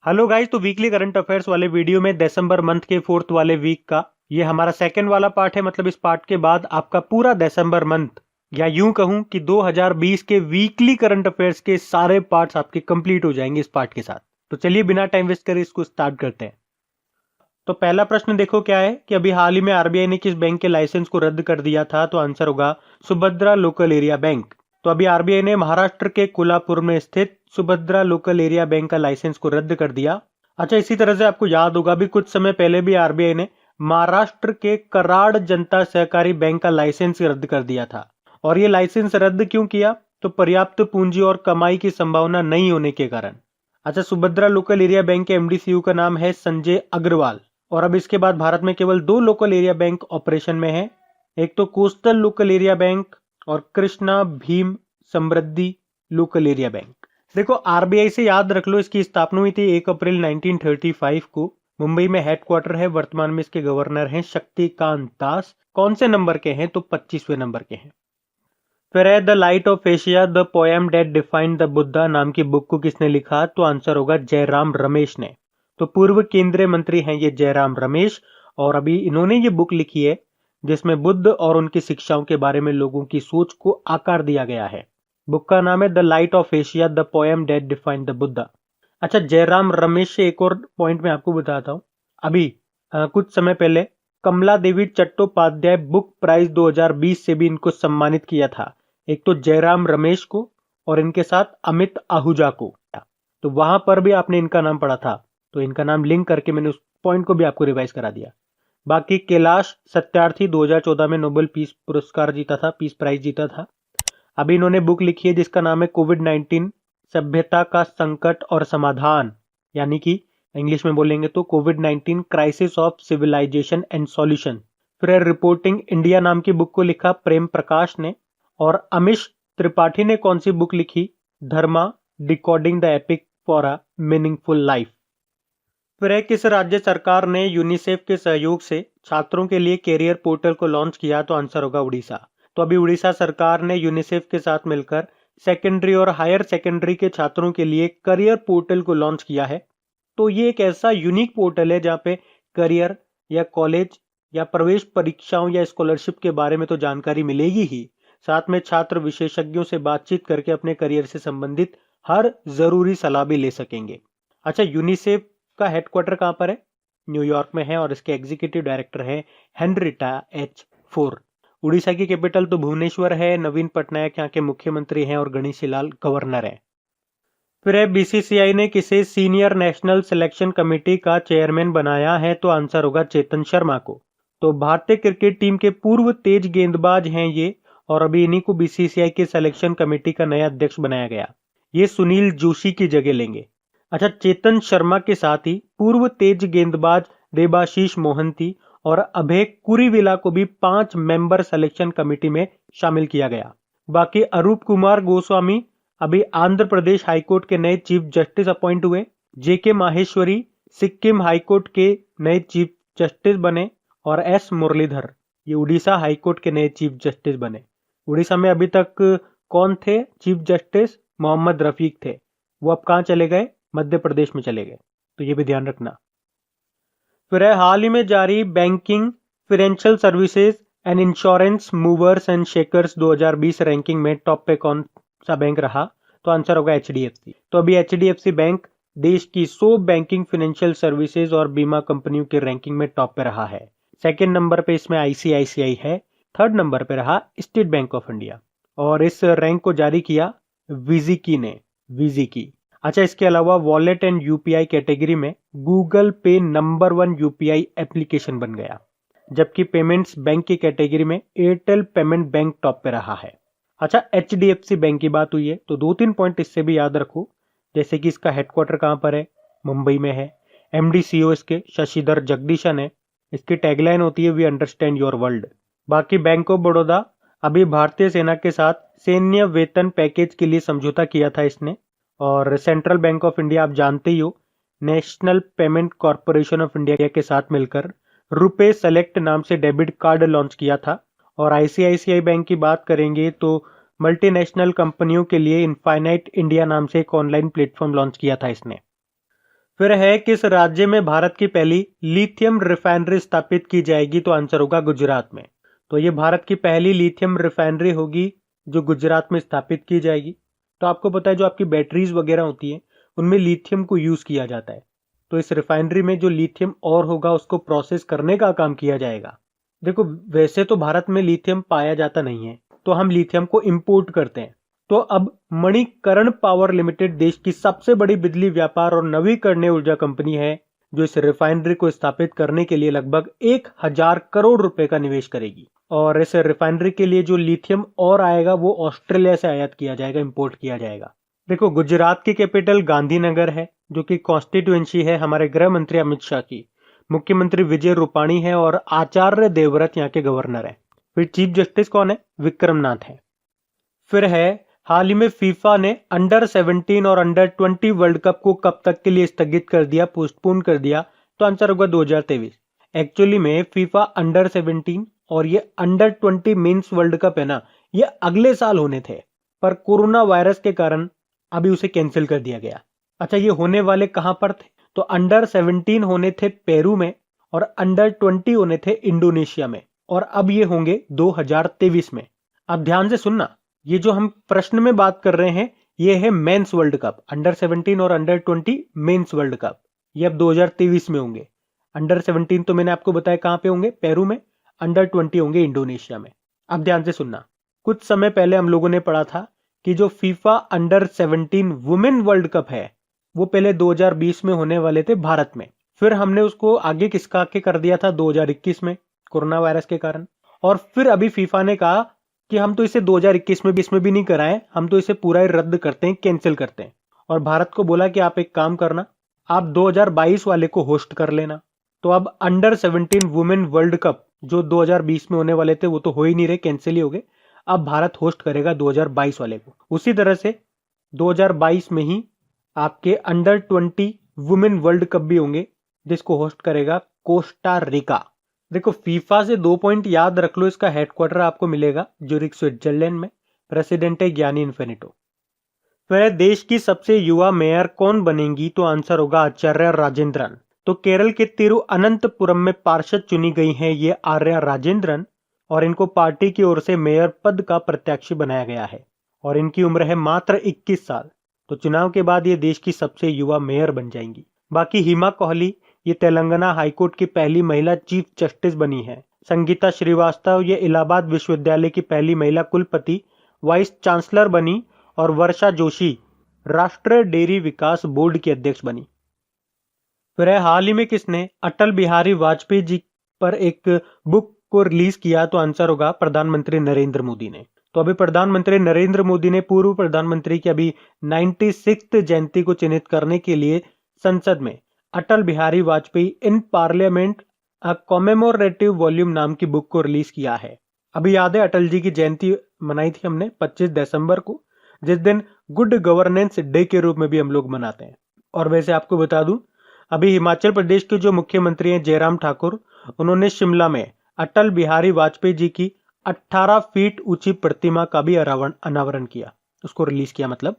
Hello guys, तो weekly current affairs वाले video में दिसंबर मंथ के 4th वाले वीक का ये हमारा सेकंड वाला पार्ट है। मतलब इस पार्ट के बाद आपका पूरा दिसंबर मंथ या यूं कहूं कि 2020 के वीकली करंट अफेयर्स के सारे पार्ट्स आपके कंप्लीट हो जाएंगे इस पार्ट के साथ। तो चलिए बिना टाइम वेस्ट करे इसको स्टार्ट करते हैं। तो पहला प्रश्न देखो क्या है कि अभी हाल ही में आरबीआई ने किस बैंक के लाइसेंस को रद्द कर दिया था। तो आंसर होगा सुभद्रा लोकल एरिया बैंक। तो अभी आरबीआई ने महाराष्ट्र के कोल्हापुर में स्थित सुभद्रा लोकल एरिया बैंक का लाइसेंस को रद्द कर दिया। अच्छा, इसी तरह से आपको याद होगा भी कुछ समय पहले भी आरबीआई ने महाराष्ट्र के कराड़ जनता सहकारी बैंक का लाइसेंस रद्द कर दिया था। और ये लाइसेंस रद्द क्यों किया? तो पर्याप्त पूंजी और कमाई की संभावना नहीं होने के कारण। अच्छा, सुभद्रा लोकल एरिया बैंक के एमडीसीयू का नाम है संजय अग्रवाल। और अब इसके बाद भारत में केवल 2 लोकल एरिया बैंक ऑपरेशन में है। एक तो कोस्टल लोकल एरिया बैंक और कृष्णा भीम समृद्धि लोकल एरिया बैंक। देखो, आरबीआई से याद रख लो, इसकी स्थापना हुई थी 1 अप्रैल 1935 को। मुंबई में हेडक्वार्टर है। वर्तमान में इसके गवर्नर हैं शक्तिकांत दास। कौन से नंबर के हैं? तो 25वें नंबर के हैं। फिर है the light of Asia the poem that defined the Buddha नाम की बुक को किसने लिखा? तो आंसर होगा जयराम रमेश ने। तो पूर्व केंद्रीय मंत्री हैं ये जयराम रमेश, और अभी इन्होंने ये बुक लिखी है जिसमें बुद्ध और उनकी शिक्षाओं के बारे में लोगों की सोच को आकार दिया गया है। बुक का नाम है the light of Asia the poem that defined the Buddha. अच्छा, जयराम रमेश से एक और पॉइंट मैं आपको बताता हूँ। अभी कुछ समय पहले कमला देवी चट्टोपाध्याय बुक प्राइज 2020 से भी इनको सम्मानित किया था। एक तो जयराम रमेश को और इनके साथ अमित आहूजा को। तो वहां पर भी आपने इनका नाम पढ़ा था, तो इनका नाम लिंक करके मैंने उस पॉइंट को भी आपको रिवाइज करा दिया। बाकी कैलाश सत्यार्थी 2014 में नोबेल पीस पुरस्कार जीता था, पीस प्राइज जीता था। अभी इन्होंने बुक लिखी है जिसका नाम है कोविड-19 सभ्यता का संकट और समाधान, यानी कि इंग्लिश में बोलेंगे तो कोविड-19 crisis of civilisation and solution. फिर रिपोर्टिंग इंडिया नाम की बुक को लिखा प्रेम प्रकाश ने। और अमिश त्रिपाठी ने कौन सी बुक लिखी? Dharma decoding the epic for a meaningful life. फिर किस राज्य सरकार ने यूनिसेफ के सहयोग से छात्रों के लिए कैरियर पोर्टल को लॉन्च किया? तो आंसर होगा उड़ीसा। तो अभी उड़ीसा सरकार ने यूनिसेफ के साथ मिलकर सेकेंडरी और हायर सेकेंडरी के छात्रों के लिए करियर पोर्टल को लॉन्च किया है। तो ये एक ऐसा यूनिक पोर्टल है जहाँ पे करियर या कॉलेज या प्रवेश परीक्षाओं या स्कॉलरशिप के बारे में तो जानकारी मिलेगी ही, साथ में छात्र विशेषज्ञों से बातचीत करके अपने करियर से संबंधित हर जरूरी सलाह भी ले सकेंगे। अच्छा, यूनिसेफ का हेडक्वार्टर कहां पर है? न्यूयॉर्क में है, और इसके एग्जीक्यूटिव डायरेक्टर है हेनरिटा एच फोर। उड़ीसा की कैपिटल तो भुवनेश्वर है। नवीन पटनायक यहाँ के मुख्यमंत्री हैं और गणेशी लाल गवर्नर हैं। फिर है बीसीसीआई ने किसे सीनियर नेशनल सिलेक्शन कमेटी का चेयरमैन बनाया है? तो आंसर होगा चेतन शर्मा को। तो भारतीय क्रिकेट टीम के पूर्व तेज गेंदबाज हैं ये, और अभी इन्हीं को बीसीसीआई के सिलेक्शन कमेटी का नया अध्यक्ष बनाया गया। ये सुनील जोशी की जगह लेंगे। अच्छा, चेतन शर्मा के साथ ही पूर्व तेज गेंदबाज देबाशीष मोहंती और अभय कुरीविला को भी 5 मेंबर सिलेक्शन कमेटी में शामिल किया गया। बाकी अरूप कुमार गोस्वामी अभी आंध्र प्रदेश हाईकोर्ट के नए चीफ जस्टिस अपॉइंट हुए। जेके माहेश्वरी सिक्किम हाईकोर्ट के नए चीफ जस्टिस बने। और एस मुरलीधर ये उड़ीसा हाईकोर्ट के नए चीफ जस्टिस बने। उड़ीसा में अभी तक कौन थे चीफ जस्टिस? मोहम्मद रफीक थे। वो अब कहां चले गए? मध्य प्रदेश में चले गए। तो ये भी ध्यान रखना। फिर है हाल ही में जारी banking, financial services and insurance movers and shakers 2020 ranking में टॉप पे कौन सा बैंक रहा? तो आंसर होगा एचडीएफसी। तो अभी एचडीएफसी बैंक देश की 100 बैंकिंग, फाइनेंशियल सर्विसेज और बीमा कंपनियों के रैंकिंग में टॉप पे रहा है। सेकेंड नंबर पे इसमें आईसीआईसीआई है। थर्ड नंबर पे रहा स्टेट बैंक ऑफ इंडिया। और इस रैंक को जारी किया विजिकी ने। विजिकी। अच्छा, इसके अलावा वॉलेट एंड यूपीआई कैटेगरी में गूगल पे नंबर 1 यूपीआई एप्लीकेशन बन गया, जबकि पेमेंट्स बैंक की कैटेगरी में एयरटेल पेमेंट बैंक टॉप पे रहा है। अच्छा, एचडीएफसी बैंक की बात हुई है तो 2-3 पॉइंट इससे भी याद रखो, जैसे कि इसका हेडक्वार्टर कहां पर है? मुंबई में है। एमडी सीईओ इसके शशिधर जगदीशन है। इसकी टैगलाइन होती है वी अंडरस्टैंड योर वर्ल्ड। बाकी बैंक ऑफ बड़ौदा अभी भारतीय सेना के साथ सैन्य वेतन पैकेज के लिए समझौता किया था इसने। और सेंट्रल बैंक ऑफ इंडिया आप जानते ही हो, national payment corporation of India के साथ मिलकर रुपे सेलेक्ट नाम से डेबिट कार्ड लॉन्च किया था। और आईसीआईसीआई बैंक की बात करेंगे तो मल्टीनेशनल कंपनियों के लिए इनफाइनाइट इंडिया नाम से एक ऑनलाइन प्लेटफॉर्म लॉन्च किया था इसने। फिर है किस राज्य में भारत की पहली लिथियम रिफाइनरी स्थापित की जाएगी? तो आंसर होगा गुजरात में। तो ये भारत की पहली लिथियम रिफाइनरी होगी जो गुजरात में स्थापित की जाएगी। तो आपको पता है जो आपकी बैटरीज वगैरह होती हैं उनमें लिथियम को यूज किया जाता है, तो इस रिफाइनरी में जो लिथियम और होगा उसको प्रोसेस करने का काम किया जाएगा। देखो वैसे तो भारत में लिथियम पाया जाता नहीं है, तो हम लिथियम को इंपोर्ट करते हैं। तो अब मणिकरण पावर लिमिटेड देश की सबसे बड़ी बिजली व्यापार और नवीकरणीय ऊर्जा कंपनी है जो इस रिफाइनरी को स्थापित करने के लिए लगभग 1000 करोड़ रुपए का निवेश करेगी। और इस रिफाइनरी के लिए जो लिथियम और आएगा वो ऑस्ट्रेलिया से आयात किया जाएगा, इंपोर्ट किया जाएगा। देखो गुजरात की कैपिटल गांधीनगर है जो कि कॉन्स्टिट्यूएंसी है हमारे गृह मंत्री अमित शाह की। मुख्यमंत्री विजय रूपाणी है और आचार्य देवव्रत यहाँ के गवर्नर है। फिर चीफ जस्टिस कौन है? विक्रमनाथ है। फिर है हाल ही में फीफा ने अंडर 17 और अंडर 20 वर्ल्ड कप को कब तक के लिए स्थगित कर दिया, पोस्टपोन कर दिया? तो आंसर होगा 2023। एक्चुअली में फीफा अंडर 17 और ये अंडर 20 मेंस वर्ल्ड कप है ना, ये अगले साल होने थे, पर कोरोना वायरस के कारण अभी उसे कैंसिल कर दिया गया। अच्छा ये होने वाले कहां पर थे? तो अंडर 17 होने थे पेरू में और अंडर 20 होने थे इंडोनेशिया में, और अब ये होंगे 2023 में। अब ध्यान से सुनना, ये जो हम प्रश्न में बात कर रहे हैं ये है मेंस वर्ल्ड कप, अंडर 17 और अंडर 20 मेंस वर्ल्ड कप, ये अब 2023 में होंगे। अंडर 17 तो मैंने आपको बताया कहां पे होंगे, पेरू में। अंडर 20 होंगे इंडोनेशिया में। अब ध्यान से सुनना, कुछ समय पहले हम लोगों ने पढ़ा था कि जो FIFA under 17 women world cup है वो पहले 2020 में होने वाले थे भारत में, फिर हमने उसको आगे किसका के कर दिया था 2021 में कोरोना वायरस के कारण। और फिर अभी फीफा ने कहा कि हम तो इसे 2021 में भी नहीं कराएं, हम तो इसे पूरा ही रद्द करते हैं, कैंसिल करते हैं। और भारत को बोला कि आप एक काम करना, आप 2022 वाले को होस्ट कर लेना। तो अब अंडर 17 वुमेन वर्ल्ड कप जो 2020 में होने वाले थे वो तो हो ही नहीं रहे, कैंसिल ही हो गए। अब भारत होस्ट करेगा 2022 वाले को। उसी तरह से 2022 में ही आपके अंडर 20 वुमेन वर्ल्ड कप भी होंगे जिसको होस्ट करेगा कोस्टा रिका। देखो फीफा से 2 पॉइंट याद रख लो, इसका हेडक्वार्टर आपको मिलेगा ज्यूरिख स्विट्जरलैंड में। प्रेसिडेंट है गियानी इन्फिनिटो। वह देश की सबसे युवा मेयर कौन बनेंगी? तो आंसर होगा आचार्य राजेंद्रन। तो केरल के तिरुअनंतपुरम में पार्षद चुनी गई हैं ये आर्या राजेंद्रन, और इनको पार्टी की ओर से मेयर पद का प्रत्याशी बनाया गया है और इनकी उम्र है मात्र 21 साल। तो चुनाव के बाद ये देश की सबसे युवा मेयर बन जाएंगी। बाकी हिमा कोहली ये तेलंगाना हाईकोर्ट की पहली महिला चीफ जस्टिस बनी है। संगीता श्रीवास्तव ये इलाहाबाद विश्वविद्यालय की पहली महिला कुलपति वाइस चांसलर बनी, और वर्षा जोशी राष्ट्रीय डेयरी विकास बोर्ड की अध्यक्ष बनी। फिर हाल ही में किसने अटल बिहारी वाजपेयी जी पर एक बुक को रिलीज किया? तो आंसर होगा प्रधानमंत्री नरेंद्र मोदी ने। तो अभी प्रधानमंत्री नरेंद्र मोदी ने पूर्व प्रधानमंत्री की अभी 96th जयंती को चिन्हित करने के लिए संसद में Atal Bihari Vajpayee in parliament a commemorative volume नाम की बुक को रिलीज किया है। अभी याद है अटल जी की जयंती मनाई थी हमने 25 दिसंबर को, जिस दिन गुड गवर्नेंस डे के रूप में भी हम लोग मनाते हैं। और वैसे आपको बता दूं, अभी हिमाचल प्रदेश के जो मुख्यमंत्री हैं जयराम ठाकुर, उन्होंने शिमला में अटल बिहारी वाजपेयी जी की 18 फीट ऊंची प्रतिमा का भी अनावरण किया, उसको रिलीज किया मतलब।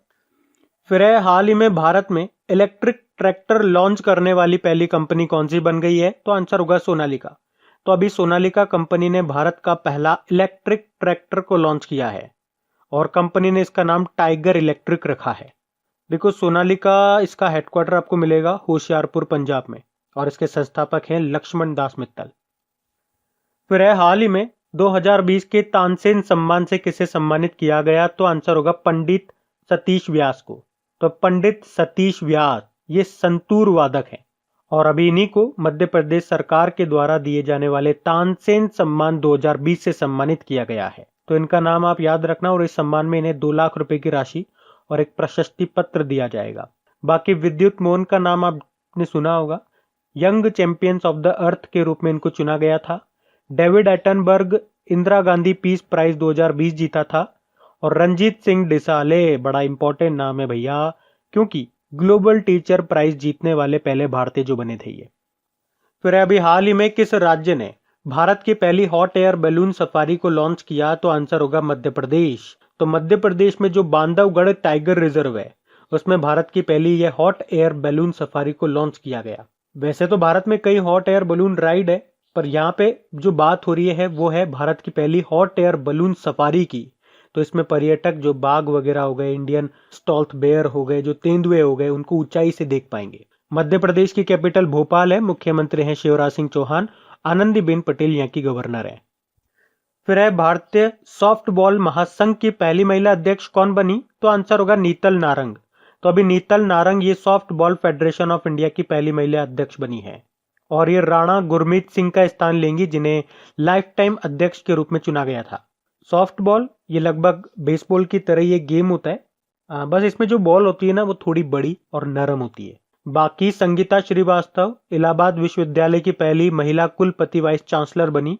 फिर हाल ही में भारत में इलेक्ट्रिक ट्रैक्टर लॉन्च करने वाली पहली कंपनी कौन सी बन गई है? तो आंसर होगा सोनालिका। तो अभी सोनालिका कंपनी ने भारत का पहला इलेक्ट्रिक ट्रैक्टर को लॉन्च किया है और कंपनी ने इसका नाम टाइगर इलेक्ट्रिक रखा है। देखो सोनालिका इसका हेडक्वार्टर आपको मिलेगा होशियारपुर पंजाब में, और इसके संस्थापक हैं लक्ष्मण दास मित्तल। फिर हाल ही में 2020 के तानसेन सम्मान से किसे सम्मानित किया गया? तो आंसर होगा पंडित सतीश व्यास को। तो पंडित सतीश व्यास ये संतूर वादक हैं और अभी इन्हीं को मध्य प्रदेश सरकार के द्वारा दिए जाने वाले तानसेन सम्मान 2020 से सम्मानित किया गया है। तो इनका नाम आप याद रखना, और इस सम्मान में इन्हें 2 लाख रुपए की राशि और एक प्रशस्ति पत्र दिया जाएगा। बाकी विद्युत मोहन का नाम आपने सुना होगा, young champions of the earth के रूप में इनको चुना गया था। David Attenborough Indira Gandhi peace prize 2020 जीता था, और रंजीत सिंह डिसाले बड़ा इंपॉर्टेंट नाम है भैया, क्योंकि ग्लोबल टीचर प्राइज जीतने वाले पहले भारतीय जो बने थे ये। फिर अभी हाल ही में किस राज्य ने भारत की पहली हॉट एयर बैलून सफारी को लॉन्च किया? तो आंसर होगा मध्य प्रदेश। तो मध्य प्रदेश में जो बांधवगढ़ टाइगर रिजर्व है उसमें भारत की पहली ये हॉट एयर बैलून सफारी को लॉन्च किया गया। वैसे तो भारत में कई हॉट एयर बलून राइड है, पर यहाँ पे जो बात हो रही है वो है भारत की पहली हॉट एयर बलून सफारी की। तो इसमें पर्यटक जो बाघ वगैरह हो गए, इंडियन स्टॉल्थ बेयर हो गए, जो तेंदुए हो गए, उनको ऊंचाई से देख पाएंगे। मध्य प्रदेश की कैपिटल भोपाल है, मुख्यमंत्री हैं शिवराज सिंह चौहान, आनंदीबेन पटेल यहाँ की गवर्नर है। फिर है भारतीय सॉफ्टबॉल महासंघ की पहली महिला अध्यक्ष कौन बनी? तो आंसर होगा नीतल नारंग। तो अभी नीतल नारंग ये सॉफ्टबॉल फेडरेशन ऑफ इंडिया की पहली महिला अध्यक्ष बनी है। और ये राणा गुरमीत सिंह का स्थान लेंगी, जिन्हें लाइफ टाइम अध्यक्ष के रूप में चुना गया था। सॉफ्टबॉल ये लगभग बेसबॉल की तरह ये गेम होता है, बस इसमें जो बॉल होती है ना वो थोड़ी बड़ी और नरम होती है। बाकी संगीता श्रीवास्तव इलाहाबाद विश्वविद्यालय की पहली महिला कुलपति वाइस चांसलर बनी।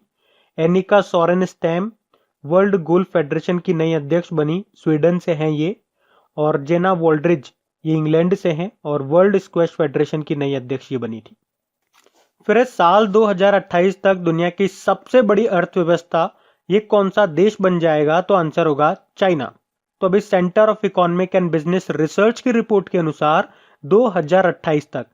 Annika Sorenstam world golf federation की नई अध्यक्ष बनी, स्वीडन से हैं ये। और जेना वोल्ड्रिज ये इंग्लैंड से हैं और वर्ल्ड स्क्वैश फेडरेशन की नई अध्यक्ष ये बनी थी। फिर साल 2028 तक दुनिया की सबसे बड़ी अर्थव्यवस्था ये कौन सा देश बन जाएगा? तो आंसर होगा चाइना। तो अभी centre of economic and business research की रिपोर्ट के अनुसार 2028 तक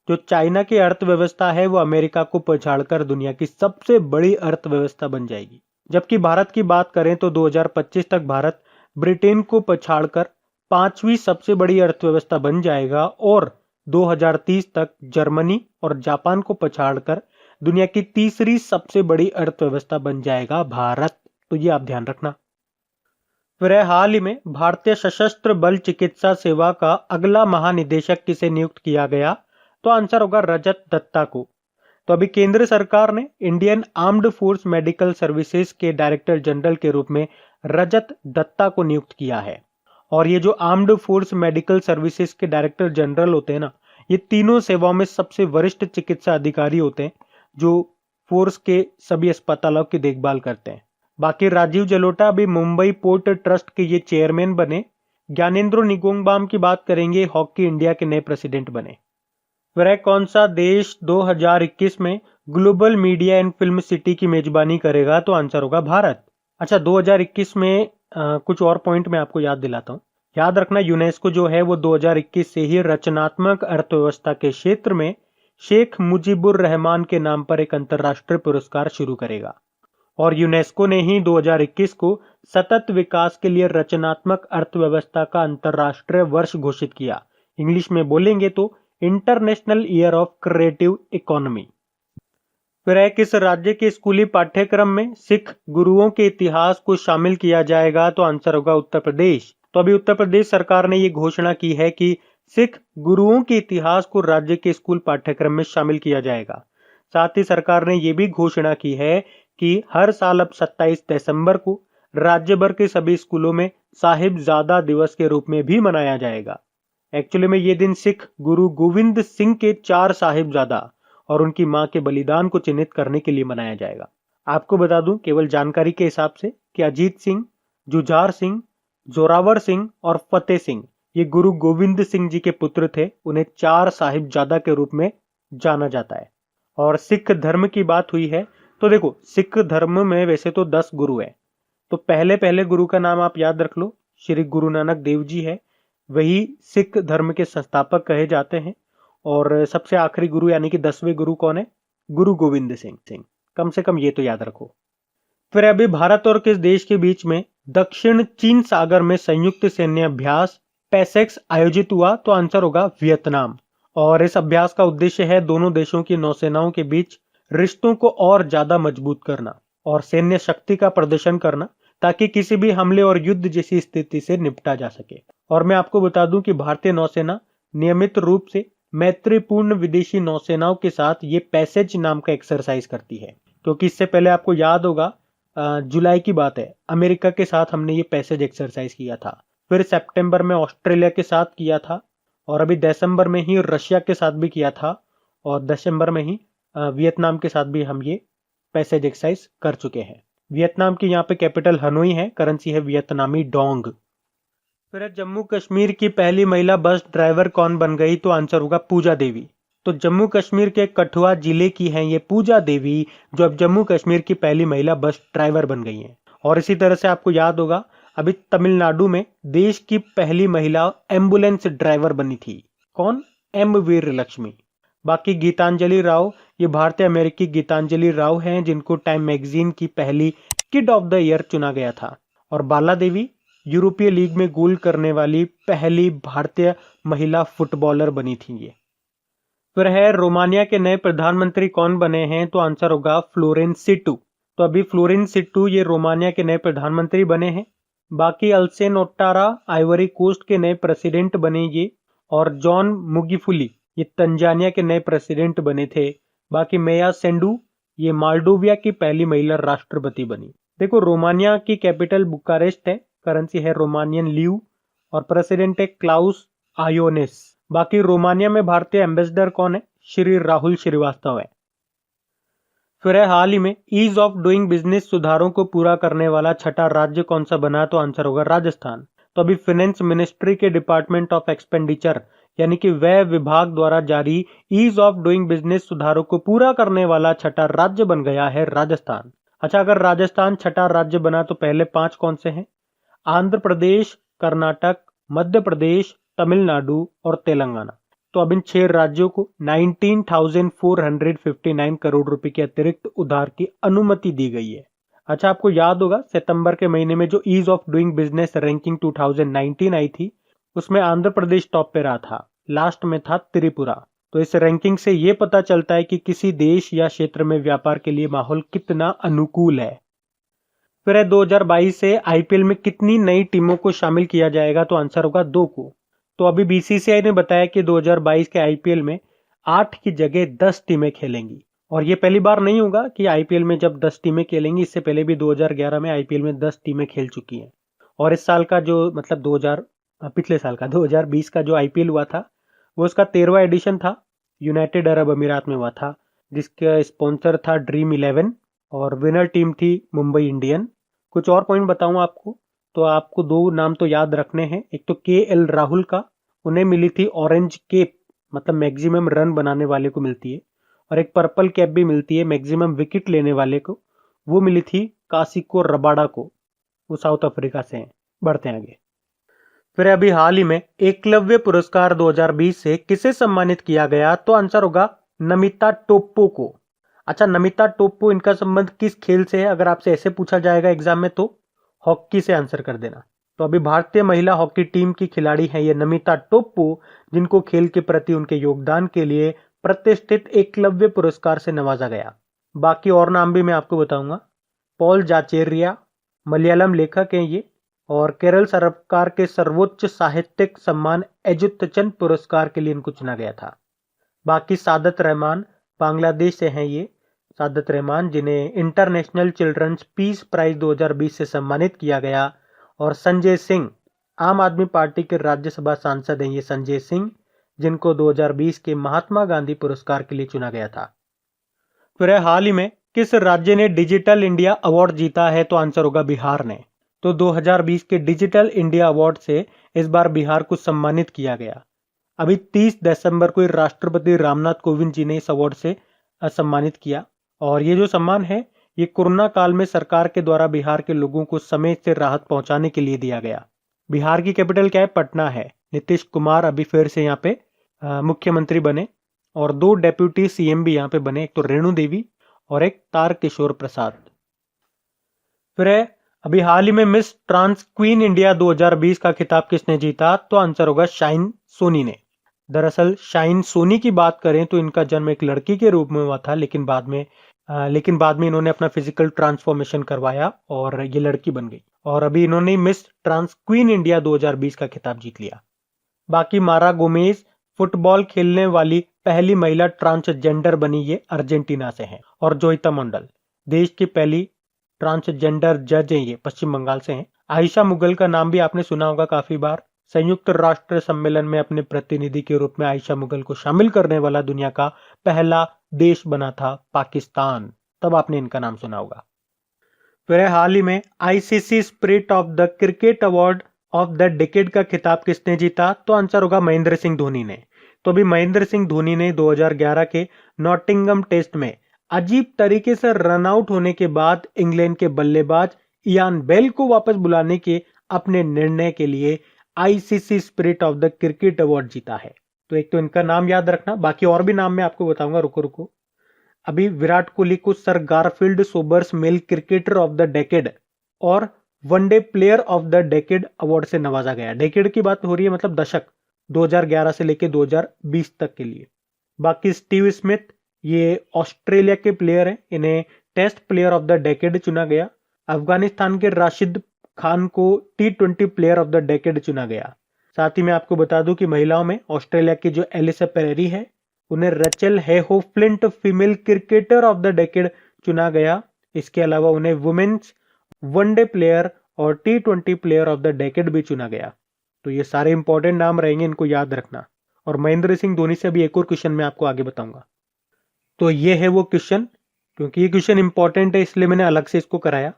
जो चाइना की अर्थव्यवस्था है वो अमेरिका को पछाड़कर दुनिया की सबसे बड़ी अर्थव्यवस्था बन जाएगी। जबकि भारत की बात करें तो 2025 तक भारत ब्रिटेन को पछाड़कर 5वीं सबसे बड़ी अर्थव्यवस्था बन जाएगा और 2030 तक जर्मनी और जापान को पछाड़कर दुनिया की तीसरी सबसे बड़ी अर्थव्यवस्था बन जाएगा भारत। तो ये आप ध्यान रखना। फिर हाल ही में भारतीय सशस्त्र बल चिकित्सा सेवा का अगला महानिदेशक किसे नियुक्त किया गया? तो आंसर होगा रजत दत्ता को। तो अभी केंद्र सरकार ने Indian armed force medical services के डायरेक्टर जनरल के रूप में रजत दत्ता को नियुक्त किया है। और ये जो आर्म्ड फोर्स मेडिकल सर्विसेज के डायरेक्टर जनरल होते हैं ना, ये तीनों सेवाओं में सबसे वरिष्ठ चिकित्सा अधिकारी होते हैं जो फोर्स के सभी अस्पतालों की देखभाल करते हैं। बाकी राजीव जलोटा अभी मुंबई पोर्ट ट्रस्ट के ये चेयरमैन बने। ज्ञानेंद्रो निगोंगबाम की बात करेंगे, हॉकी इंडिया के नए प्रेसिडेंट बने। वह कौन सा देश 2021 में global media and film city की मेजबानी करेगा? तो आंसर होगा भारत। अच्छा, 2021 में कुछ और पॉइंट मैं आपको याद दिलाता हूँ। याद रखना, यूनेस्को जो है वो 2021 से ही रचनात्मक अर्थव्यवस्था के क्षेत्र में शेख मुजीबुर रहमान के नाम पर एक अंतर्राष्ट्रीय पुरस्कार शुरू करेगा। और यूनेस्को ने ही 2021 को सतत विकास के लिए रचनात्मक अर्थव्यवस्था का अंतर्राष्ट्रीय वर्ष घोषित किया। इंग्लिश में बोलेंगे तो international year of creative economy. फिर किस राज्य के स्कूली पाठ्यक्रम में सिख गुरुओं के इतिहास को शामिल किया जाएगा? तो आंसर होगा उत्तर प्रदेश। तो अभी उत्तर प्रदेश सरकार ने ये घोषणा की है कि सिख गुरुओं के इतिहास को राज्य के स्कूल पाठ्यक्रम में शामिल किया जाएगा। साथ ही सरकार ने यह भी घोषणा की है कि हर साल अब 27 दिसंबर को राज्य भर के सभी स्कूलों में साहिबजादा दिवस के रूप में भी मनाया जाएगा। एक्चुअली में ये दिन सिख गुरु गोविंद सिंह के 4 साहिबजादा और उनकी मां के बलिदान को चिन्हित करने के लिए मनाया जाएगा। आपको बता दूं केवल जानकारी के हिसाब से कि अजीत सिंह, जुझार सिंह, जोरावर सिंह और फतेह सिंह ये गुरु गोविंद सिंह जी के पुत्र थे। उन्हें 4 साहिबजादा के रूप में जाना जाता है। और सिख धर्म की बात हुई है तो देखो, सिख धर्म में वैसे तो 10 गुरु है। तो पहले गुरु का नाम आप याद रख लो, श्री गुरु नानक देव जी है। वही सिख धर्म के संस्थापक कहे जाते हैं। और सबसे आखिरी गुरु यानी कि 10वें गुरु कौन है? गुरु गोविंद सिंह। कम से कम ये तो याद रखो। फिर अभी भारत और किस देश के बीच में दक्षिण चीन सागर में संयुक्त सैन्य अभ्यास पैसेक्स आयोजित हुआ? तो आंसर होगा वियतनाम। और इस अभ्यास का उद्देश्य है दोनों देशों की नौसेनाओं के बीच रिश्तों को और ज्यादा मजबूत करना और सैन्य शक्ति का प्रदर्शन करना, ताकि किसी भी हमले और युद्ध जैसी स्थिति से निपटा जा सके। और मैं आपको बता दूं कि भारतीय नौसेना नियमित रूप से मैत्रीपूर्ण विदेशी नौसेनाओं के साथ ये पैसेज नाम का एक्सरसाइज करती है। क्योंकि इससे पहले आपको याद होगा, जुलाई की बात है, अमेरिका के साथ हमने ये पैसेज एक्सरसाइज किया था। फिर सितंबर में ऑस्ट्रेलिया के साथ किया था और अभी दिसंबर में ही रशिया के साथ भी किया था और दिसंबर में ही वियतनाम के साथ भी हम ये पैसेज एक्सरसाइज कर चुके हैं। वियतनाम की यहाँ पे कैपिटल हनोई है, करेंसी है वियतनामी डोंग। फिर जम्मू कश्मीर की पहली महिला बस ड्राइवर कौन बन गई? तो आंसर होगा पूजा देवी। तो जम्मू कश्मीर के कठुआ जिले की हैं ये पूजा देवी, जो अब जम्मू कश्मीर की पहली महिला बस ड्राइवर बन गई हैं। और इसी तरह से आपको याद होगा, अभी तमिलनाडु में देश की पहली महिला एम्बुलेंस ड्राइवर बनी थी। कौन? एम वीर लक्ष्मी। बाकी गीतांजलि राव, ये भारतीय अमेरिकी गीतांजलि राव हैं जिनको टाइम मैगजीन की पहली किड ऑफ द ईयर चुना गया था। और बाला देवी यूरोपीय लीग में गोल करने वाली पहली भारतीय महिला फुटबॉलर बनी थी ये। फिर है रोमानिया के नए प्रधानमंत्री कौन बने हैं? तो आंसर होगा फ्लोरेंसिटू। तो अभी फ्लोरेंसिटू ये रोमानिया के नए प्रधानमंत्री बने हैं। बाकी अल्सेन ओट्टारा आइवरी कोस्ट के नए प्रेसिडेंट बने ये। और जॉन मुगिफुली ये तंजानिया के नए प्रेसिडेंट बने थे। बाकी मेया सेंडू ये मालडोविया की पहली महिला राष्ट्रपति बनी। देखो, रोमानिया की कैपिटल बुकारेस्ट है, करेंसी है रोमानियन ल्यू और प्रेसिडेंट है क्लाउस आयोनेस। बाकी रोमानिया में भारतीय एम्बेसडर कौन है? श्री राहुल श्रीवास्तव है। फिर है हाल ही में ईज ऑफ डूइंग बिजनेस सुधारों को पूरा करने वाला छठा राज्य कौन सा बना? तो आंसर होगा राजस्थान। तो अभी फाइनेंस मिनिस्ट्री के डिपार्टमेंट ऑफ एक्सपेंडिचर यानी कि व्यय विभाग द्वारा जारी ईज ऑफ डूइंग बिजनेस सुधारों को पूरा करने वाला छठा राज्य बन गया है राजस्थान। अच्छा, अगर राजस्थान छठा राज्य बना तो पहले 5 कौन से हैं? आंध्र प्रदेश, कर्नाटक, मध्य प्रदेश, तमिलनाडु और तेलंगाना। तो अब इन 6 राज्यों को 19,459 करोड़ रुपए के अतिरिक्त उधार की अनुमति दी गई है। अच्छा, आपको याद होगा सितंबर के महीने में जो ease of doing business ranking 2019 आई थी, उसमें आंध्र प्रदेश टॉप पे रहा था, लास्ट में था त्रिपुरा। तो इस रैंकिंग से ये पता चलता है कि किसी देश या क्षेत्र में व्यापार के लिए माहौल कितना अनुकूल है। फिर है 2022 से आईपीएल में कितनी नई टीमों को शामिल किया जाएगा? तो आंसर होगा 2 को। तो अभी बीसीसीआई ने बताया कि 2022 के आईपीएल में 8 की जगह 10 टीमें खेलेंगी। और ये पहली बार नहीं होगा कि आईपीएल में जब 10 टीमें खेलेंगी, इससे पहले भी 2011 में आईपीएल में 10 टीमें खेल चुकी हैं। और इस साल का जो मतलब पिछले साल का 2020 का जो आईपीएल हुआ था, वो उसका 13वां एडिशन था, यूनाइटेड अरब अमीरात में हुआ था, जिसका स्पॉन्सर था ड्रीम 11 और विनर टीम थी मुंबई इंडियन। कुछ और पॉइंट बताऊं आपको, तो आपको 2 नाम तो याद रखने हैं। एक तो KL राहुल का, उन्हें मिली थी ऑरेंज कैप, मतलब मैक्सिमम रन बनाने वाले को मिलती है। और एक पर्पल कैप भी मिलती है मैक्सिमम विकेट लेने वाले को, वो मिली थी कासिको रबाडा को, वो साउथ अफ्रीका से हैं। बढ़ते हैं आगे। फिर अभी हाल ही में एकलव्य पुरस्कार 2020 से किसे सम्मानित किया गया? तो आंसर होगा नमिता टोप्पो को। अच्छा, नमिता टोप्पो, इनका संबंध किस खेल से है? अगर आपसे ऐसे पूछा जाएगा एग्जाम में तो हॉकी से आंसर कर देना। तो अभी भारतीय महिला हॉकी टीम की खिलाड़ी है ये नमिता टोप्पो, जिनको खेल के प्रति उनके योगदान के लिए प्रतिष्ठित एकलव्य पुरस्कार से नवाजा गया। बाकी और नाम भी मैं आपको बताऊंगा। पॉल जाचेरिया मलयालम लेखक हैं ये, और केरल सरकार के सर्वोच्च साहित्यिक सम्मान एजुतचंद पुरस्कार के लिए इनको चुना गया था। बाकी सादत रहमान बांग्लादेश से हैं ये, सादत रहमान, जिन्हें इंटरनेशनल चिल्ड्रंस पीस प्राइज 2020 से सम्मानित किया गया। और संजय सिंह आम आदमी पार्टी के राज्यसभा सांसद हैं ये संजय सिंह, जिनको 2020 के महात्मा गांधी पुरस्कार के लिए चुना गया था। फिर हाल ही में किस राज्य ने डिजिटल इंडिया अवार्ड जीता है? तो आंसर होगा बिहार ने। तो 2020 के डिजिटल इंडिया अवार्ड से इस बार बिहार को सम्मानित किया गया। अभी 30 दिसंबर को राष्ट्रपति रामनाथ कोविंद जी ने इस अवार्ड से सम्मानित किया। और ये जो सम्मान है, ये कोरोना काल में सरकार के द्वारा बिहार के लोगों को समय से राहत पहुंचाने के लिए दिया गया। बिहार की कैपिटल क्या है? पटना है। नीतीश कुमार अभी फिर से यहाँ पे मुख्यमंत्री बने और 2 डेप्यूटी सीएम भी यहाँ पे बने, एक तो रेणु देवी और एक तारकिशोर प्रसाद। फिर अभी हाल ही में मिस ट्रांस क्वीन इंडिया 2020 का खिताब किसने जीता? तो आंसर होगा शाइन सोनी ने। दरअसल शाइन सोनी की बात करें तो इनका जन्म एक लड़की के रूप में हुआ था, लेकिन बाद में इन्होंने अपना फिजिकल ट्रांसफॉर्मेशन करवाया और ये लड़की बन गई। और अभी इन्होंने मिस ट्रांस क्वीन इंडिया 2020 का खिताब जीत लिया। बाकी मारा गोमेज फुटबॉल खेलने वाली पहली महिला ट्रांसजेंडर बनी, ये अर्जेंटीना से हैं। और जोइता मंडल देश की पहली ट्रांसजेंडर जज हैं, ये पश्चिम बंगाल से हैं। आयशा मुगल का नाम भी आपने सुना होगा काफी बार। संयुक्त राष्ट्र सम्मेलन में अपने प्रतिनिधि के रूप में आयशा मुगल को शामिल करने वाला दुनिया का पहला देश बना था पाकिस्तान, तब आपने इनका नाम सुना होगा। फिर हाल ही में ICC spirit of the cricket award of the decade का खिताब किसने जीता? तो आंसर होगा महेंद्र सिंह धोनी ने। तो अभी महेंद्र सिंह धोनी ने 2011 के नॉटिंगम टेस्ट में अजीब तरीके से रन आउट होने के बाद इंग्लैंड के बल्लेबाज इयान बेल को वापस बुलाने के अपने निर्णय के लिए ICC spirit of the cricket award जीता है। तो एक तो इनका नाम याद रखना, बाकी और भी नाम मैं आपको बताऊंगा, रुको रुको। अभी विराट कोहली को sir Garfield Sobers male cricketer of the decade और one day player of the decade award से नवाजा गया। डेकेड की बात हो रही है, मतलब दशक, 2011 से लेकर 2020 तक के लिए। बाकी स्टीव स्मिथ ये ऑस्ट्रेलिया के प्लेयर हैं, इन्हें test player of the decade चुना गया। अफगानिस्तान के राशिद खान को T20 player of the decade चुना गया। साथ ही मैं आपको बता दूं कि महिलाओं में ऑस्ट्रेलिया की जो एलिसा पेरेरी है, उन्हें Rachel Heyhoe flint female cricketer of the decade चुना गया। इसके अलावा उन्हें वुमेन्स वनडे प्लेयर और T20 player of the decade भी चुना गया। तो ये सारे इंपॉर्टेंट नाम रहेंगे, इनको याद रखना। और महेंद्र सिंह धोनी से अभी एक और क्वेश्चन मैं आपको आगे बताऊंगा। तो ये है वो क्वेश्चन, क्योंकि ये क्वेश्चन इंपॉर्टेंट है इसलिए मैंने अलग से इसको कराया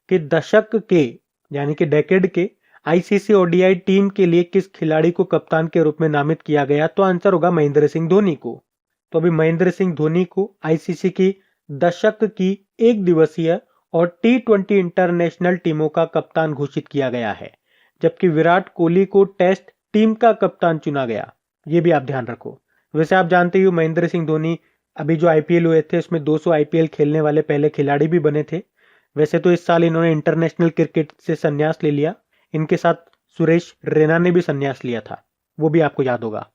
कि दशक के यानी कि डेकेड के आईसीसी ओडीआई टीम के लिए किस खिलाड़ी को कप्तान के रूप में नामित किया गया। तो आंसर होगा महेंद्र सिंह धोनी को। तो अभी महेंद्र सिंह धोनी को आईसीसी की दशक की एक दिवसीय और T20 इंटरनेशनल टीमों का कप्तान घोषित किया गया है, जबकि विराट कोहली को टेस्ट टीम का कप्तान चुना गया। ये भी आप ध्यान रखो। वैसे आप जानते ही हो महेंद्र सिंह धोनी अभी जो आईपीएल हुए थे उसमें 200 आईपीएल खेलने वाले पहले खिलाड़ी भी बने थे। वैसे तो इस साल इन्होंने इंटरनेशनल क्रिकेट से संन्यास ले लिया। इनके साथ सुरेश रैना ने भी संन्यास लिया था, वो भी आपको याद होगा।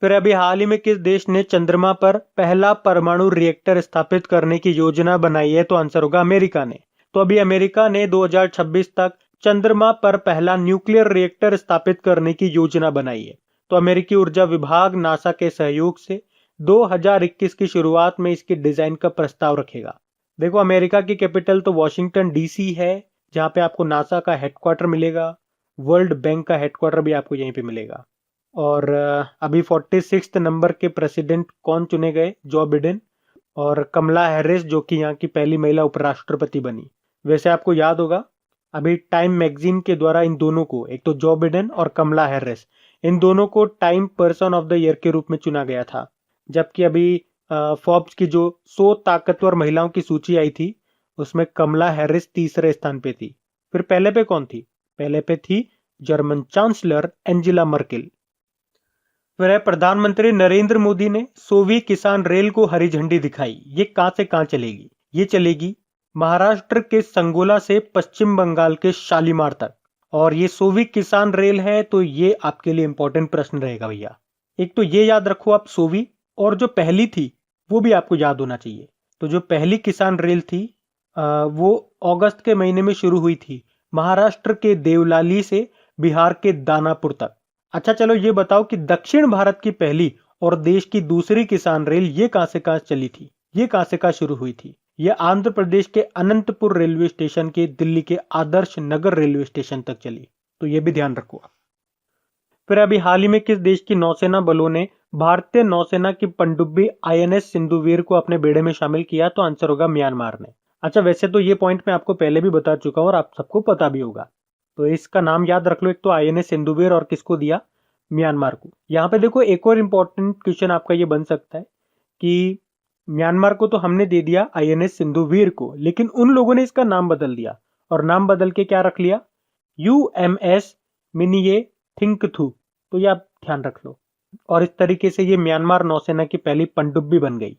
फिर अभी हाल ही में किस देश ने चंद्रमा पर पहला परमाणु रिएक्टर स्थापित करने की योजना बनाई है। तो आंसर होगा अमेरिका ने। तो अभी अमेरिका ने 2026 तक चंद्रमा पर पहला न्यूक्लियर रिएक्टर स्थापित करने की योजना बनाई है। तो अमेरिकी ऊर्जा विभाग नासा के सहयोग से 2021 की शुरुआत में इसके डिजाइन का प्रस्ताव रखेगा। देखो अमेरिका की कैपिटल तो वॉशिंगटन डीसी है, जहां पे आपको नासा का हेडक्वार्टर मिलेगा, वर्ल्ड बैंक का हेडक्वार्टर भी आपको यहीं पे मिलेगा। और अभी 46 नंबर के प्रेसिडेंट कौन चुने गए, जो बिडेन और कमला हैरिस, जो कि यहाँ की पहली महिला उपराष्ट्रपति बनी। वैसे आपको याद होगा अभी टाइम मैगजीन के द्वारा इन दोनों को, एक तो जो बिडेन और कमला हैरिस, इन दोनों को time person of the year के रूप में चुना गया था। जबकि अभी फोर्ब्स की जो 100 ताकतवर महिलाओं की सूची आई थी उसमें कमला हैरिस तीसरे स्थान पे थी। फिर पहले पे कौन थी, पहले पे थी जर्मन चांसलर एंजेला मर्केल। फिर प्रधानमंत्री नरेंद्र मोदी ने 100वीं किसान रेल को हरी झंडी दिखाई। ये कहां से कहां चलेगी, ये चलेगी महाराष्ट्र के संगोला से पश्चिम बंगाल के शालीमार तक। और ये 100वीं किसान रेल है, तो ये आपके लिए इंपॉर्टेंट प्रश्न रहेगा भैया। एक तो ये याद रखो आप 100वीं, और जो पहली थी वो भी आपको याद होना चाहिए। तो जो पहली किसान रेल थी वो अगस्त के महीने में शुरू हुई थी, महाराष्ट्र के देवलाली से बिहार के दानापुर तक। अच्छा चलो ये बताओ कि दक्षिण भारत की पहली और देश की दूसरी किसान रेल ये कहां से कहां चली थी, ये कहां से कहां शुरू हुई थी। ये आंध्र प्रदेश के अनंतपुर रेलवे स्टेशन के दिल्ली के आदर्श नगर रेलवे स्टेशन तक चली। तो ये भी ध्यान रखो। फिर अभी हाल ही में किस देश की नौसेना बलों ने भारतीय नौसेना की पनडुब्बी INS सिंधुवीर को अपने बेड़े में शामिल किया। तो आंसर होगा म्यांमार ने। अच्छा वैसे तो ये पॉइंट मैं आपको पहले भी बता चुका हूं और आप सबको पता भी होगा, तो इसका नाम याद रख लो। एक तो INS सिंधुवीर और किसको दिया, म्यांमार को। यहाँ पे देखो एक और इंपॉर्टेंट क्वेश्चन आपका ये बन सकता है कि म्यांमार को तो हमने दे दिया INS सिंधुवीर को, लेकिन उन लोगों ने इसका नाम बदल दिया और नाम बदल के क्या रख लिया, UMS मिनिये थिंकथू। तो ये आप ध्यान रख लो। और इस तरीके से ये म्यांमार नौसेना की पहली पनडुब्बी बन गई।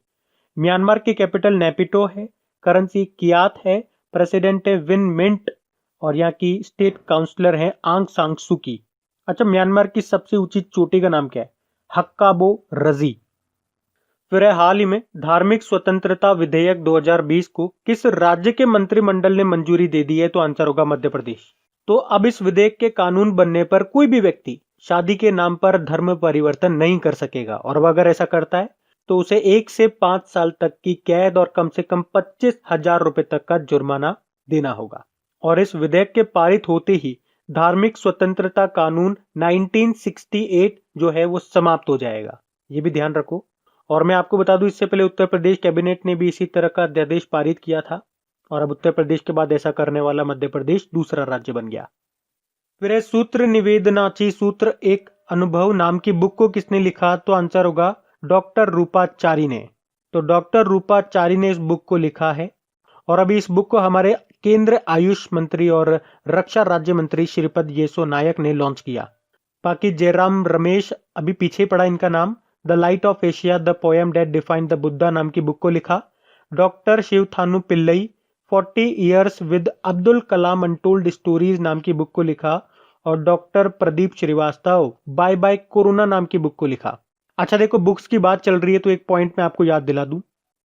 म्यांमार की कैपिटल नेपिटो है, करेंसी कियात है, प्रेसिडेंट है विन मिंट और यहाँ की स्टेट काउंसलर है आंग सांग सुकी। अच्छा म्यांमार की सबसे ऊंची चोटी का नाम क्या है, हक्काबो रजी। फिर हाल ही में धार्मिक स्वतंत्रता विधेयक 2020 को किस राज्य के मंत्रिमंडल ने मंजूरी दे दी है। तो आंसर होगा मध्य प्रदेश। तो अब इस विधेयक के कानून बनने पर कोई भी व्यक्ति शादी के नाम पर धर्म परिवर्तन नहीं कर सकेगा, और अगर ऐसा करता है तो उसे 1 से 5 साल तक की कैद और कम से कम 25,000 रुपए तक का जुर्माना देना होगा। और इस विधेयक के पारित होते ही धार्मिक स्वतंत्रता कानून 1968 जो है वो समाप्त हो जाएगा, ये भी ध्यान रखो। और मैं आपको बता दूं इससे पहले उत्तर प्रदेश कैबिनेट ने भी इसी तरह का अध्यादेश पारित किया था, और अब उत्तर प्रदेश के बाद ऐसा करने वाला मध्य प्रदेश दूसरा राज्य बन गया। फिर सूत्र निवेदनाची सूत्र एक अनुभव नाम की बुक को किसने लिखा। तो आंसर होगा डॉक्टर रूपाचारी ने। तो डॉक्टर रूपाचारी ने इस बुक को लिखा है, और अभी इस बुक को हमारे केंद्र आयुष मंत्री और रक्षा राज्य मंत्री श्रीपद येसो नायक ने लॉन्च किया। बाकी जयराम रमेश अभी पीछे पड़ा इनका नाम, the light of Asia the poem that defined the Buddha नाम की बुक को लिखा। Doctor Sivathanu Pillai 40 years with Abdul Kalam untold stories नाम की बुक को लिखा। और doctor Pradeep Srivastava bye bye corona नाम की बुक को लिखा। अच्छा देखो, बुक्स की बात चल रही है तो एक पॉइंट मैं आपको याद दिला दूं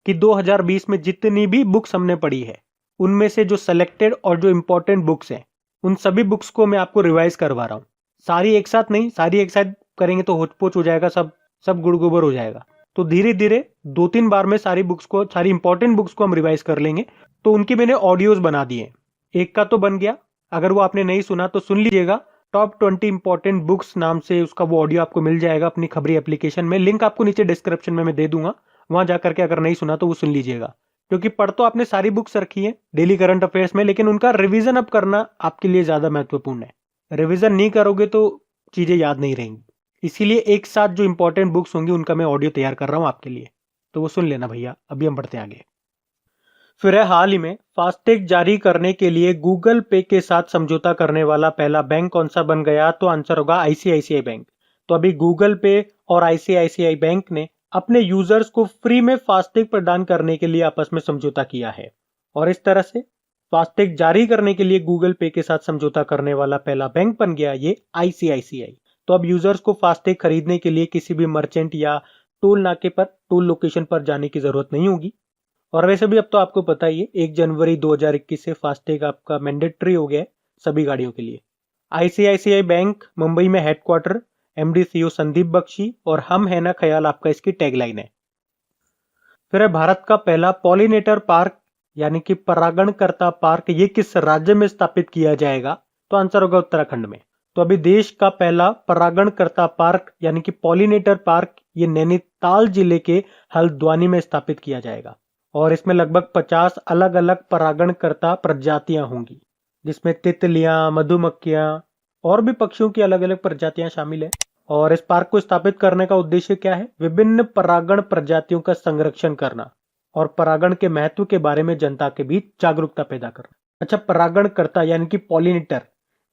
कि 2020 में जितनी भी बुक्स हमने पढ़ी है उनमें से जो सेलेक्टेड और जो इंपॉर्टेंट बुक्स हैं उन सभी बुक्स को मैं आपको रिवाइज करवा रहा हूं। सारी एक साथ नहीं, सारी एक साथ करेंगे तो होचपोच हो जाएगा, सब गुड़ गोबर हो जाएगा। तो धीरे धीरे 2-3 बार में सारी इंपॉर्टेंट बुक्स को हम रिवाइज कर लेंगे। तो उनके मैंने ऑडियोज बना दिए। एक का तो बन गया, अगर वो आपने नहीं सुना तो सुन लीजिएगा। टॉप 20 इंपॉर्टेंट बुक्स नाम से उसका वो ऑडियो आपको मिल जाएगा अपनी खबरी एप्लीकेशन में। लिंक आपको नीचे डिस्क्रिप्शन में मैं दे दूंगा, वहां जाकर के अगर नहीं सुना तो वो सुन लीजिएगा। क्योंकि पढ़ तो आपने सारी बुक्स रखी है डेली करंट अफेयर्स में, लेकिन उनका रिवीजन अब करना आपके लिए ज्यादा महत्वपूर्ण है। रिवीजन नहीं करोगे तो चीजें याद नहीं रहेंगी। इसीलिए एक साथ जो इंपॉर्टेंट बुक्स होंगी उनका मैं ऑडियो तैयार कर रहा हूं आपके लिए, तो वो सुन लेना भैया। अभी हम बढ़ते आगे। फिर है हाल ही में फास्टैग जारी करने के लिए गूगल पे के साथ समझौता करने वाला पहला बैंक कौन सा बन गया? तो आंसर होगा आईसीआईसीआई बैंक। तो अभी गूगल पे और आईसीआईसीआई बैंक ने अपने यूजर्स को फ्री में फास्टैग प्रदान करने के लिए आपस में समझौता किया है। और इस तरह से फास्टैग जारी करने के लिए गूगल पे के साथ समझौता करने वाला पहला बैंक बन गया ये आईसीआईसीआई। तो अब यूजर्स को फास्टैग खरीदने के लिए किसी भी मर्चेंट या टोल नाके पर, टोल लोकेशन पर जाने की जरूरत नहीं होगी। और वैसे भी अब तो आपको पता ही है 1 जनवरी 2021 से फास्टैग आपका मैंडेटरी हो गया है सभी गाड़ियों के लिए। आईसीआईसीआई बैंक मुंबई में headquarter, MD CEO Sandeep Bakshi और हम है ना ख्याल आपका इसकी टैगलाइन है। फिर है भारत का पहला पॉलिनेटर पार्क यानी कि परागणकर्ता पार्क, ये किस राज्य में स्थापित किया जाएगा? तो आंसर होगा उत्तराखंड में। तो अभी देश का पहला परागणकर्ता पार्क यानी कि पॉलिनेटर पार्क ये नैनीताल जिले के हल्द्वानी में स्थापित किया जाएगा। और इसमें लगभग 50 अलग अलग परागणकर्ता प्रजातियां होंगी, जिसमें तितलियां, मधुमक्खियां और भी पक्षियों की अलग अलग प्रजातियां शामिल है। और इस पार्क को स्थापित करने का उद्देश्य क्या है? विभिन्न परागण प्रजातियों का संरक्षण करना और परागण के महत्व के बारे में जनता के बीच जागरूकता पैदा करना। अच्छा, परागणकर्ता यानी कि पॉलिनेटर,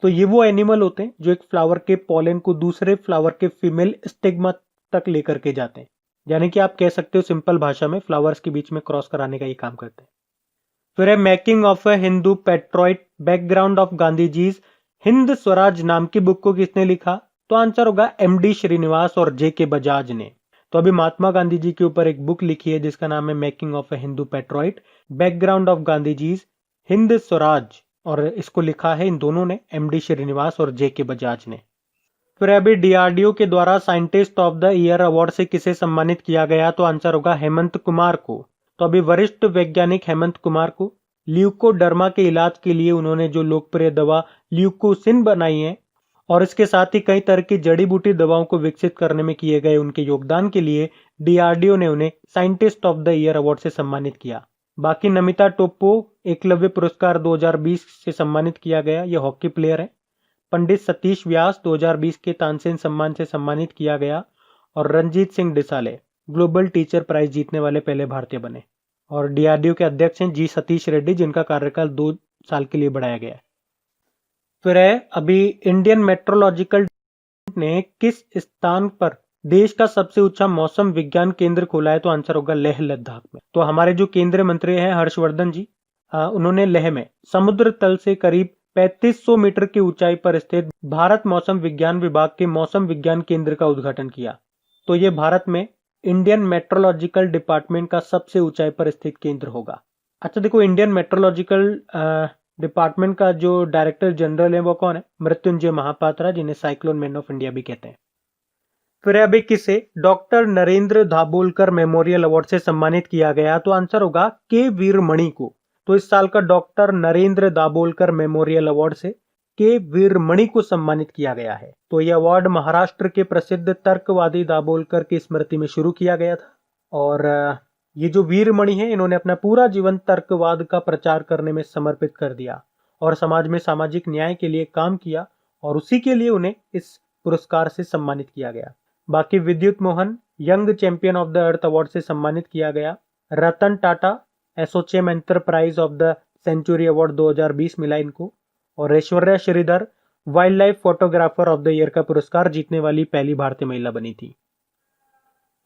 तो ये वो एनिमल होते हैं जो एक फ्लावर के पॉलन को दूसरे फ्लावर के फीमेल स्टिग्मा तक लेकर के जाते हैं। यानी कि आप कह सकते हो सिंपल भाषा में फ्लावर्स के बीच में क्रॉस कराने का ये काम करते हैं। फिर है making of a Hindu patriot, background of Gandhi ji's Hind Swaraj नाम की बुक को किसने लिखा? तो आंसर होगा एमडी श्रीनिवास और जेके बजाज ने। तो अभी महात्मा गांधी जी के ऊपर एक बुक लिखी है जिसका नाम है making of a Hindu patriot, background of Gandhi ji's Hind Swaraj, और इसको लिखा है इन दोनों ने, एमडी श्रीनिवास और जेके बजाज ने। फिर अभी डीआरडीओ के द्वारा scientist of the year award से किसे सम्मानित किया गया? तो आंसर होगा हेमंत कुमार को। तो अभी वरिष्ठ वैज्ञानिक हेमंत कुमार को ल्यूकोडर्मा के इलाज के लिए उन्होंने जो लोकप्रिय दवा ल्यूकोसिन बनाई है और इसके साथ ही कई तरह की जड़ी बूटी दवाओं को विकसित करने में किए गए उनके योगदान के लिए डीआरडीओ ने उन्हें scientist of the year award से सम्मानित किया। बाकी नमिता टोप्पो एकलव्य पुरस्कार 2020 से सम्मानित किया गया, ये हॉकी प्लेयर है। पंडित सतीश व्यास 2020 के तानसेन सम्मान से सम्मानित किया गया। और Ranjit Singh Disale global teacher prize जीतने वाले पहले भारतीय बने। और डीआरडीओ के अध्यक्ष हैं जी सतीश रेड्डी, जिनका कार्यकाल 2 साल के लिए बढ़ाया गया है। फिर है अभी इंडियन मेट्रोलॉजिकल ने किस स्थान पर देश का सबसे ऊंचा मौसम विज्ञान केंद्र खोला है? तो आंसर होगा लेह लद्दाख में। तो हमारे जो केंद्रीय मंत्री हैं हर्षवर्धन जी, उन्होंने लेह में समुद्र तल से करीब 3500 मीटर की ऊंचाई पर स्थित भारत मौसम विज्ञान विभाग के मौसम विज्ञान केंद्र का उद्घाटन किया। तो ये भारत में इंडियन मेट्रोलॉजिकल डिपार्टमेंट का सबसे ऊंचाई पर स्थित केंद्र होगा। अच्छा देखो, इंडियन मेट्रोलॉजिकल डिपार्टमेंट का जो डायरेक्टर जनरल है वो कौन है? मृत्युंजय महापात्रा, जिन्हें साइक्लोन मैन ऑफ इंडिया भी कहते हैं। फिर अभी किसे doctor Narendra Dabholkar memorial award से सम्मानित किया गया? तो आंसर होगा के वीरमणि को। तो इस साल का doctor Narendra Dabholkar memorial award से के वीरमणि को सम्मानित किया गया है। तो यह अवार्ड महाराष्ट्र के प्रसिद्ध तर्कवादी दाभोलकर की स्मृति में शुरू किया गया था। और ये जो वीरमणि है, इन्होंने अपना पूरा जीवन तर्कवाद का प्रचार करने में समर्पित कर दिया और समाज में सामाजिक न्याय के लिए काम किया, और उसी के लिए उन्हें इस पुरस्कार से सम्मानित किया गया। बाकी Vidyut Mohan young champion of the earth award से सम्मानित किया गया। Ratan Tata ASSOCHAM enterprise of the century award 2020 मिला इनको। और Aishwarya Sridhar wildlife photographer of the year का पुरस्कार जीतने वाली पहली भारतीय महिला बनी थी।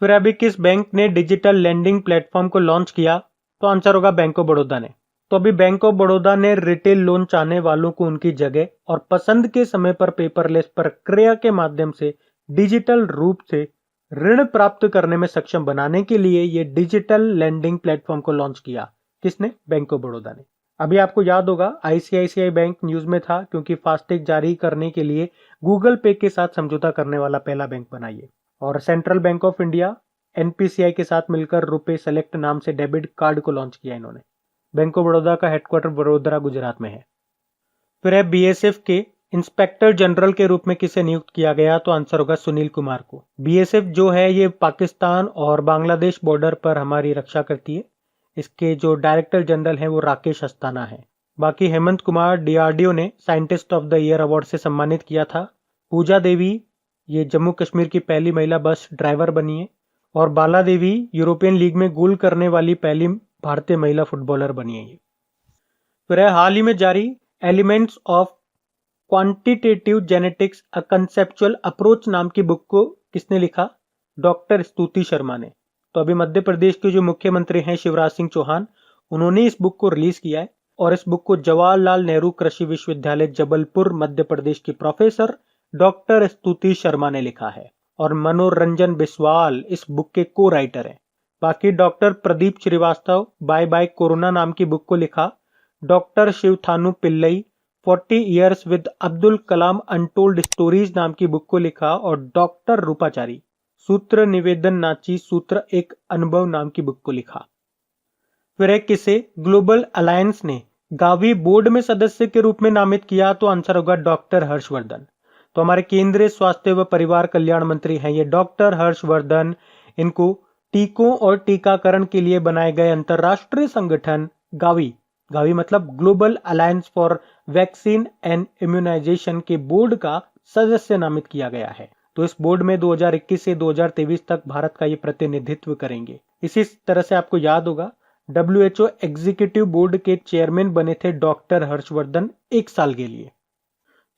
फिर अभी किस बैंक ने डिजिटल लेंडिंग प्लेटफॉर्म को लॉन्च किया? तो आंसर होगा बैंक ऑफ बड़ौदा ने। तो अभी बैंक ऑफ बड़ौदा ने रिटेल लोन चाहने वालों को उनकी जगह और पसंद के समय पर पेपरलेस प्रक्रिया के माध्यम से डिजिटल रूप से ऋण प्राप्त करने में सक्षम बनाने के लिए ये डिजिटल लेंडिंग प्लेटफॉर्म को लॉन्च किया। किसने? बैंक ऑफ बड़ौदा ने। अभी आपको याद होगा आईसीआईसीआई बैंक न्यूज में था क्योंकि फास्टैग जारी करने के लिए गूगल पे के साथ समझौता करने वाला पहला बैंक बना ये। और central bank of India NPCI के साथ मिलकर रुपे सेलेक्ट नाम से डेबिट कार्ड को लॉन्च किया इन्होंने। बैंक ऑफ बड़ौदा का हेडक्वार्टर वडोदरा गुजरात में है। फिर है बीएसएफ के इंस्पेक्टर जनरल के रूप में किसे नियुक्त किया गया? तो आंसर होगा सुनील कुमार को। बीएसएफ जो है ये पाकिस्तान और बांग्लादेश बॉर्डर पर हमारी रक्षा करती है। इसके जो डायरेक्टर जनरल हैं वो राकेश अस्थाना है। बाकी हेमंत कुमार डीआरडीओ ने scientist of the year award से सम्मानित किया था। पूजा देवी ये जम्मू कश्मीर की पहली महिला बस ड्राइवर बनी है। और बाला देवी यूरोपियन लीग में गोल करने वाली पहली भारतीय महिला फुटबॉलर बनी है। फिर है हाल ही में जारी elements of quantitative genetics a conceptual approach नाम की बुक को किसने लिखा? डॉक्टर स्तुति शर्मा ने। तो अभी मध्य प्रदेश के जो मुख्यमंत्री हैं शिवराज सिंह चौहान, उन्होंने इस बुक को रिलीज किया है और इस बुक को जवाहरलाल नेहरू कृषि विश्वविद्यालय जबलपुर मध्य प्रदेश की प्रोफेसर डॉक्टर स्तुति शर्मा ने लिखा है। और मनोरंजन बिस्वाल इस बुक के को राइटर हैं। बाकी doctor Pradeep Srivastava bye bye corona नाम की बुक को लिखा। Doctor Sivathanu Pillai 40 years with Abdul Kalam untold stories नाम की बुक को लिखा। और डॉक्टर रूपाचारी सूत्र निवेदन नाची सूत्र एक अनुभव नाम की बुक को लिखा। फिर एक किसे ग्लोबल अलायंस ने गावी बोर्ड में सदस्य के रूप में नामित किया? तो आंसर होगा डॉक्टर हर्षवर्धन। तो हमारे केंद्रीय स्वास्थ्य व परिवार कल्याण मंत्री हैं ये डॉक्टर हर्षवर्धन। इनको टीकों और टीकाकरण के लिए बनाए गए अंतरराष्ट्रीय संगठन गावी मतलब global alliance for vaccine and immunisation के बोर्ड का सदस्य नामित किया गया है। तो इस बोर्ड में 2021 से 2023 तक भारत का ये प्रतिनिधित्व करेंगे। इसी तरह से आपको याद होगा WHO एग्जीक्यूटिव बोर्ड के चेयरमैन बने थे डॉक्टर हर्षवर्धन 1 साल के लिए।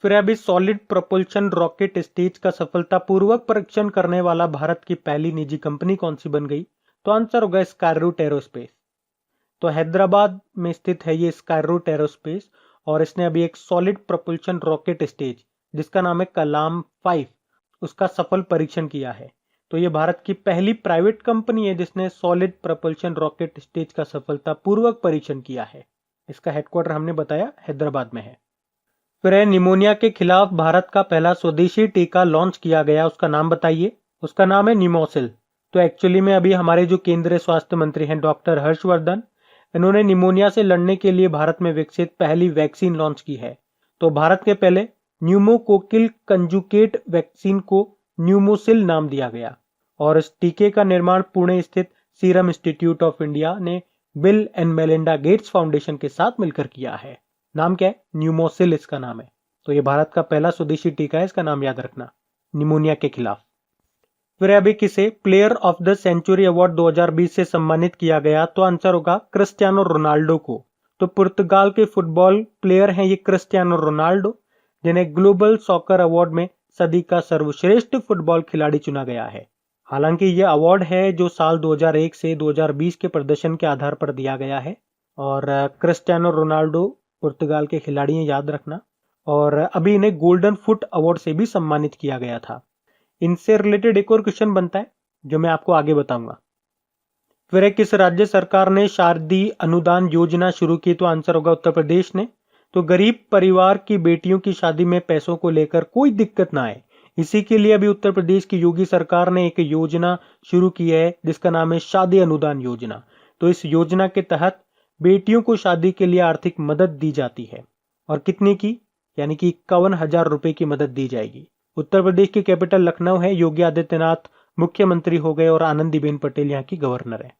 फिर अभी सॉलिड प्रोपल्शन रॉकेट स्टेज का सफलतापूर्वक परीक्षण करने वाला भारत की पहली निजी कंपनी कौन सी बन गई? तो आंसर होगा स्काईरूट एरोस्पेस। तो हैदराबाद में स्थित है ये स्काईरूट एरोस्पेस और इसने अभी एक सॉलिड प्रोपल्शन रॉकेट स्टेज जिसका नाम है कलाम 5 उसका सफल परीक्षण किया है। तो ये भारत की पहली प्राइवेट कंपनी है जिसने सॉलिड प्रोपल्शन रॉकेट स्टेज का सफलतापूर्वक परीक्षण किया है। इसका हेडक्वार्टर हमने बताया हैदराबाद में है। फिर है निमोनिया के खिलाफ भारत का पहला स्वदेशी टीका लॉन्च किया गया, उसका नाम बताइए। उसका नाम है निमोसिल। तो एक्चुअली में अभी हमारे जो केंद्रीय स्वास्थ्य मंत्री हैं डॉक्टर हर्षवर्धन, इन्होंने निमोनिया से लड़ने के लिए भारत में विकसित पहली वैक्सीन लॉन्च की है। तो भारत के पहले न्यूमोकोकिल कंजुकेट वैक्सीन को न्यूमोसिल नाम दिया गया और इस टीके का निर्माण पुणे स्थित सीरम इंस्टीट्यूट ऑफ इंडिया ने bill and Melinda Gates foundation के साथ मिलकर किया है। नाम क्या है? न्यूमोसिल इसका नाम है। तो ये भारत का पहला स्वदेशी टीका है, इसका नाम याद रखना, निमोनिया के खिलाफ। फिर अभी किसे player of the century award 2020 से सम्मानित किया गया? तो आंसर होगा क्रिस्टियानो रोनाल्डो को। तो पुर्तगाल के फुटबॉल प्लेयर हैं ये क्रिस्टियानो रोनाल्डो, जिन्हें ग्लोबल सॉकर अवार्ड में सदी का सर्वश्रेष्ठ फुटबॉल खिलाड़ी चुना गया है। हालांकि ये अवार्ड है जो साल 2001 से 2020 के प्रदर्शन के आधार पर दिया गया है और क्रिस्टियानो रोनाल्डो पुर्तगाल के खिलाड़ी हैं, याद रखना। और अभी इन्हें गोल्डन फुट अवार्ड से भी सम्मानित किया गया था। इनसे रिलेटेड एक और क्वेश्चन बनता है जो मैं आपको आगे बताऊंगा। फिर किस राज्य सरकार ने शादी अनुदान योजना शुरू की? तो आंसर होगा उत्तर प्रदेश ने। तो गरीब परिवार की बेटियों की शादी में पैसों को लेकर कोई दिक्कत ना आए, इसी के लिए अभी उत्तर प्रदेश की योगी सरकार ने एक योजना शुरू की है जिसका नाम है शादी अनुदान योजना। तो इस योजना के तहत बेटियों को शादी के लिए आर्थिक मदद दी जाती है और कितने की? यानी कि 51,000 रुपए की मदद दी जाएगी। उत्तर प्रदेश की कैपिटल लखनऊ है। योगी आदित्यनाथ मुख्यमंत्री हो गए और आनंदीबेन पटेल यहाँ की गवर्नर है।